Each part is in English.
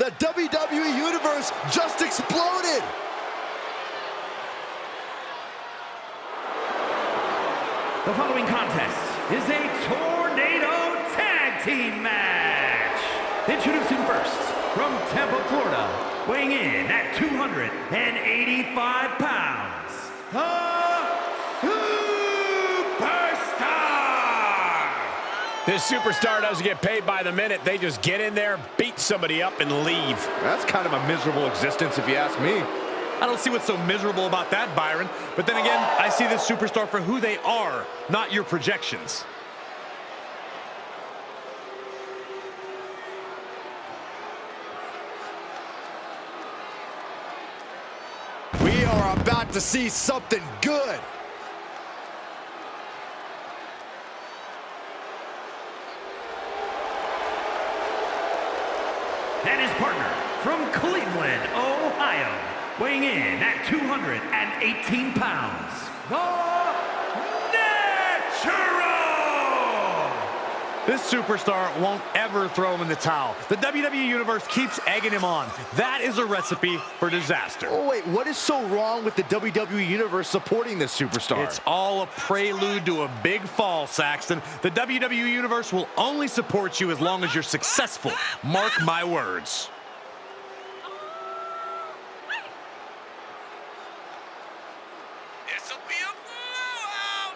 The WWE Universe just exploded! The following contest is a Tornado Tag Team match. Introducing first, from Tampa, Florida, weighing in at 285 pounds, the Superstar! This superstar doesn't get paid by the minute. They just get in there, beat somebody up, and leave. That's kind of a miserable existence if you ask me. I don't see what's so miserable about that, Byron. But then again, I see this superstar for who they are, not your projections. We are about to see something good. And his partner from Cleveland, Ohio, weighing in at 218 pounds, the Natural! This superstar won't ever throw him in the towel. The WWE Universe keeps egging him on. That is a recipe for disaster. Oh, wait, what is so wrong with the WWE Universe supporting this superstar? It's all a prelude to a big fall, Saxton. The WWE Universe will only support you as long as you're successful. Mark my words. This'll be a blowout!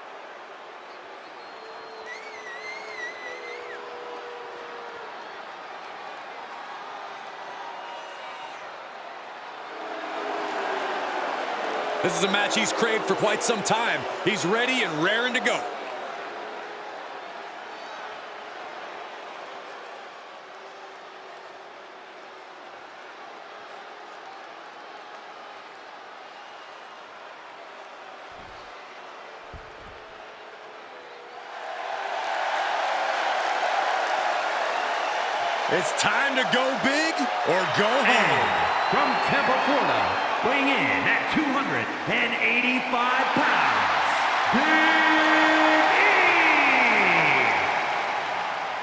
This is a match he's craved for quite some time. He's ready and raring to go. It's time to go big or go home. From Tampa, Florida, weighing in at 285 pounds,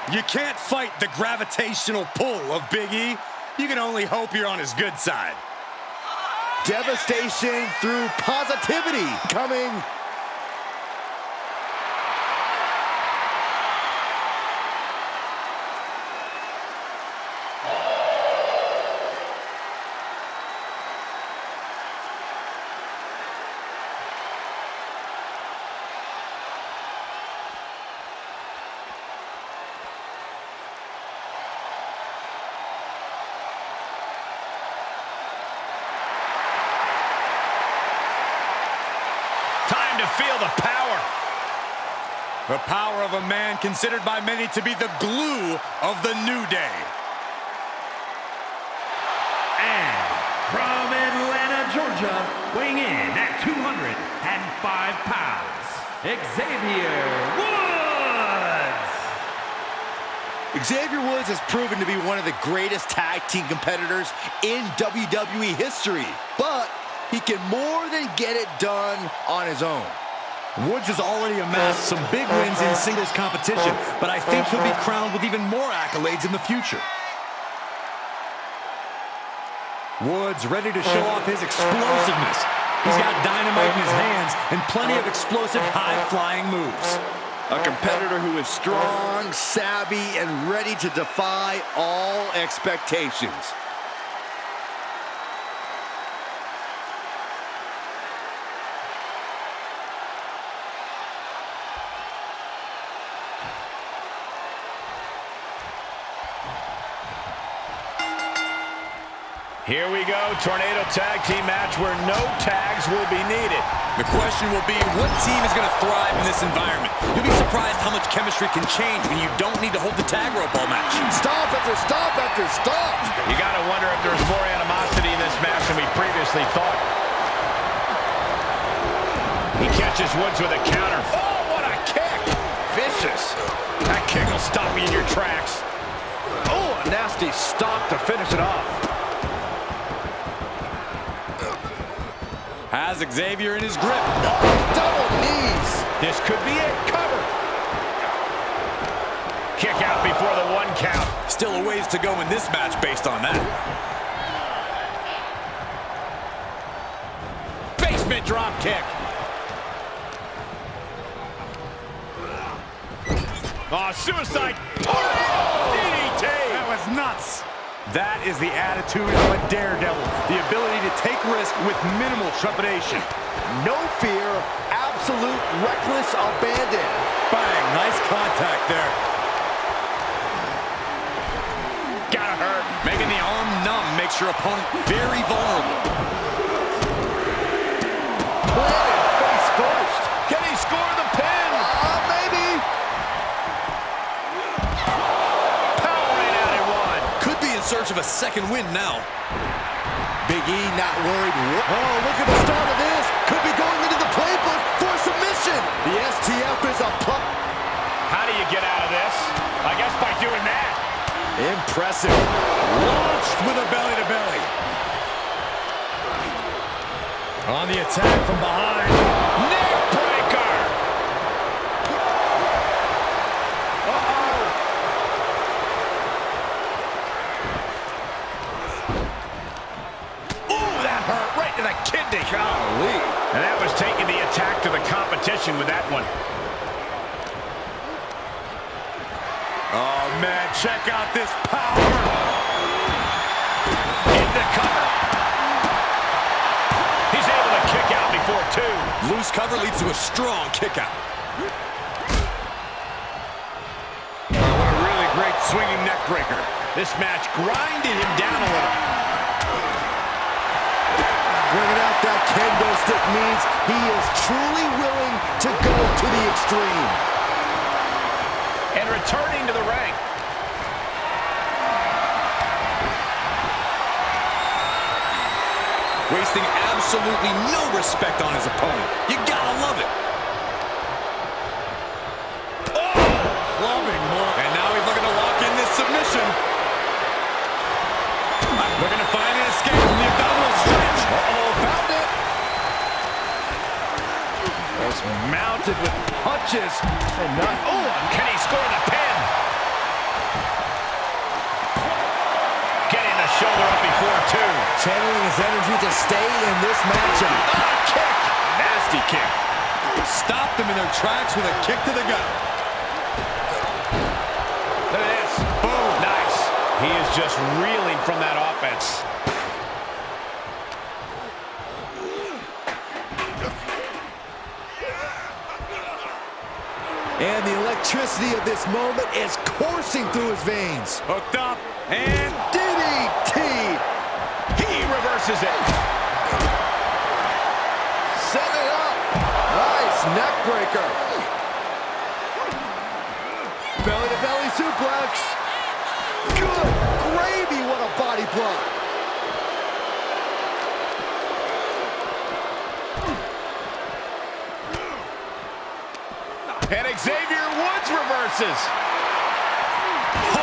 Big E! You can't fight the gravitational pull of Big E. You can only hope you're on his good side. Devastation through positivity coming. Time to feel the power. The power of a man considered by many to be the glue of the New Day. And from Atlanta, Georgia, weighing in at 205 pounds, Xavier Woods! Xavier Woods has proven to be one of the greatest tag team competitors in WWE history, but he can more than get it done on his own. Woods has already amassed some big wins in singles competition, but I think he'll be crowned with even more accolades in the future. Woods ready to show off his explosiveness. He's got dynamite in his hands and plenty of explosive high-flying moves. A competitor who is strong, savvy, and ready to defy all expectations. Here we go, Tornado Tag Team match where no tags will be needed. The question will be, what team is going to thrive in this environment? You'll be surprised how much chemistry can change when you don't need to hold the tag rope all match. Stop after stop after stop. You gotta wonder if there's more animosity in this match than we previously thought. He catches Woods with a counter. Oh, what a kick! Vicious. That kick will stop you in your tracks. Oh, a nasty stop to finish it off. Has Xavier in his grip. Double knees. This could be it. Cover. Kick out before the 1 count. still a ways to go in this match based on that. Basement drop kick. Oh, suicide. Oh, DDT. That was nuts. That is the attitude of a daredevil. The ability to take risk with minimal trepidation. No fear, absolute reckless abandon. Bang, nice contact there. Gotta hurt. Making the arm numb makes your opponent very vulnerable. Planted face first. Can he score the pin? Maybe. Power right out in one. Could be in search of a second win now. Big E not worried. Oh, look at the start of this. Could be going into the playbook for submission. The STF is a pup. How do you get out of this? I guess by doing that. Impressive. Launched with a belly-to-belly. On the attack from behind. Neck breaker. Ooh, that hurt right to the kidney. Golly. And that was taking the attack to the competition with that one. Oh, man, check out this power. In the cover. He's able to kick out before two. Loose cover leads to a strong kick out. Oh, what a really great swinging neck breaker. This match grinded him down a little. Bringing out that kendo stick means he is truly willing to go to the extreme. And returning to the ring. Wasting absolutely no respect on his opponent. You gotta love it. Oh! Clubbing more. And now he's looking to lock in this submission. Looking to find an escape from the abdominal stretch. Uh-oh, found it. Just mounted with punches. And not, oh, can he score the pin? Getting the shoulder up before two. Channeling his energy to stay in this matchup. Kick. Nasty kick. Stopped them in their tracks with a kick to the gut. Look at this. Boom. Nice. He is just reeling from that offense. And the electricity of this moment is coursing through his veins. Hooked up and DDT. He reverses it. Set it up. Nice neck breaker. Belly to belly suplex. Good gravy, what a body block. And Xavier Woods reverses.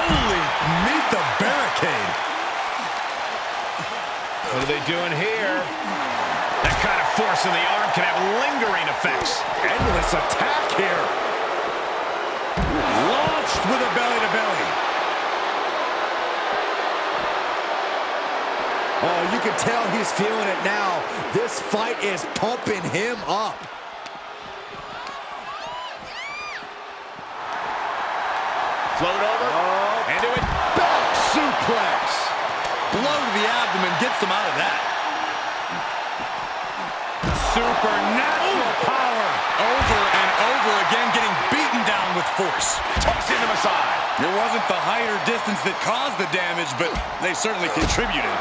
holy, meet the barricade. What are they doing here? That kind of force in the arm can have lingering effects. Endless attack here. Launched with a belly-to-belly. Oh, you can tell he's feeling it now. This fight is pumping him up. Float over. Into it. Back suplex. Blow to the abdomen gets them out of that. Supernatural power. Over and over again, getting beaten down with force. Tossing them aside. It wasn't the height or distance that caused the damage, but they certainly contributed.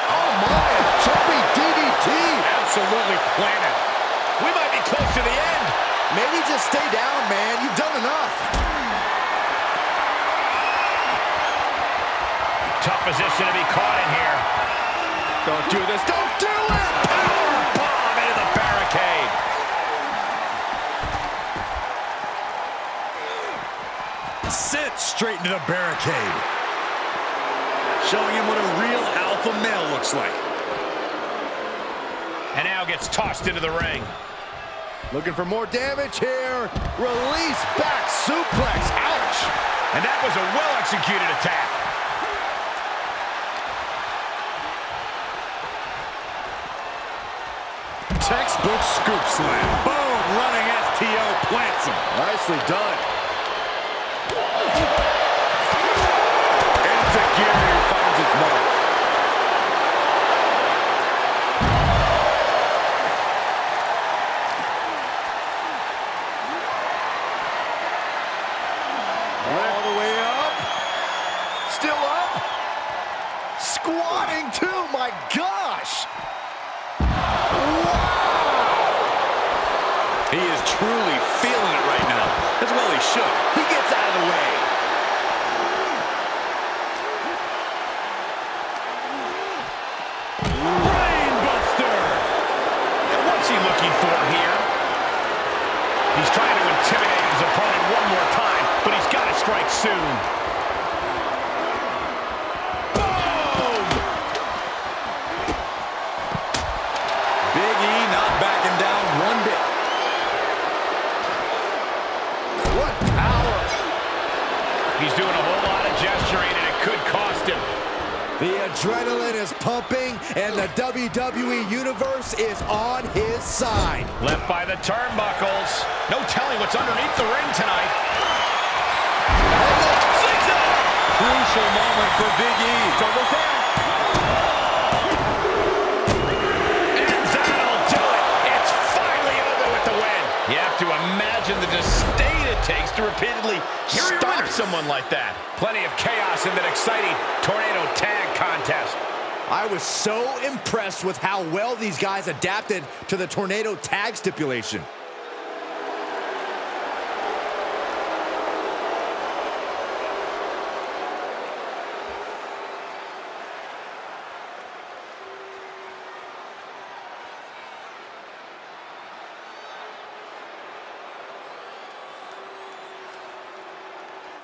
Oh my, jumping DDT. Absolutely planted. We might be close to the end. Maybe just stay down, man. You've done enough. Tough position to be caught in here. Don't do this. Don't do it. Power bomb into the barricade. Sit straight into the barricade. Showing him what a real alpha male looks like. And now gets tossed into the ring. Looking for more damage here. Release back suplex. Ouch. And that was a well-executed attack. Textbook scoop slam. Boom, running STO plants him. Nicely done. And Xavier finds its mark. All the way up. Still up. Squatting too, my gosh. He is truly feeling it right now. As well he should. He gets out of the way. Brainbuster! And what's he looking for here? He's trying to intimidate his opponent one more time, but he's got to strike soon. Boom! Big E not backing down one bit. What power! He's doing a whole lot of gesturing, and it could cost him. The adrenaline is pumping, and the WWE Universe is on his side. Left by the turnbuckles. No telling what's underneath the ring tonight. Crucial moment for Big E. Shoulders down. And that'll do it. It's finally over with the win. You have to imagine the disdain it takes to repeatedly stop someone like that. Plenty of chaos in that exciting tornado tag contest. I was so impressed with how well these guys adapted to the tornado tag stipulation.